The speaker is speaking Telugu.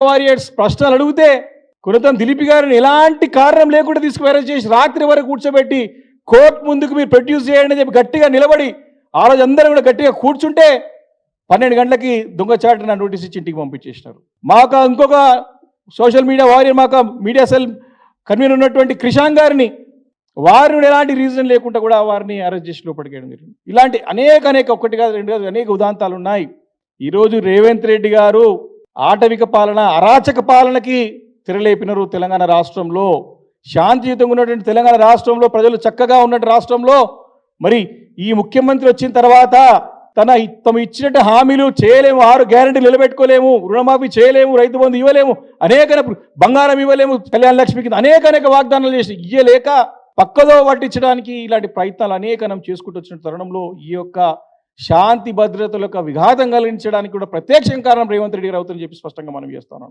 వారియర్స్ ప్రశ్నలు అడిగితే కొనతం దిలీప్ గారిని ఎలాంటి కారణం లేకుండా తీసుకుని అరెస్ట్ చేసి రాత్రి వరకు కూర్చోబెట్టి కోర్టు ముందుకు మీరు ప్రొడ్యూస్ చేయండి అని చెప్పి గట్టిగా నిలబడి ఆ రోజు అందరూ కూడా గట్టిగా కూర్చుంటే 12 గంటలకి దొంగచాటున నోటీస్ ఇచ్చి ఇంటికి పంపించేసినారు. మాకు ఇంకొక సోషల్ మీడియా వారియర్, మాకు మీడియా సెల్ కన్వీనర్ ఉన్నటువంటి క్రిషాంక్ గారిని వారిని ఎలాంటి రీజన్ లేకుండా కూడా వారిని అరెస్ట్ చేసి లోపలికేయడం జరిగింది. ఇలాంటి అనేక ఒకటి కాదు రెండు కాదు అనేక ఉదాంతాలు ఉన్నాయి. ఈరోజు రేవంత్ రెడ్డి గారు ఆటవిక పాలన, అరాచక పాలనకి తెరలేపినారు. తెలంగాణ రాష్ట్రంలో శాంతియుతంగా ఉన్నటువంటి తెలంగాణ రాష్ట్రంలో ప్రజలు చక్కగా ఉన్నటువంటి రాష్ట్రంలో మరి ఈ ముఖ్యమంత్రి వచ్చిన తర్వాత తమ ఇచ్చినట్టు హామీలు చేయలేము, 6 గ్యారెంటీలు నిలబెట్టుకోలేము, రుణమాఫీ చేయలేము, రైతు బంధు ఇవ్వలేము, అనేక బంగారం ఇవ్వలేము, కళ్యాణ లక్ష్మి కింద అనేక వాగ్దానాలు చేసి ఇయ్యలేక పక్కదో పట్టించడానికి ఇలాంటి ప్రయత్నాలు అనేకనం చేసుకుంటూ వచ్చిన తరుణంలో ఈ యొక్క శాంతి భద్రతల యొక్క విఘాతం కలిగించడానికి కూడా ప్రత్యక్ష కారణం రేవంత్ రెడ్డి గారు అవుతుందని చెప్పి స్పష్టంగా మనం చేస్తున్నాం.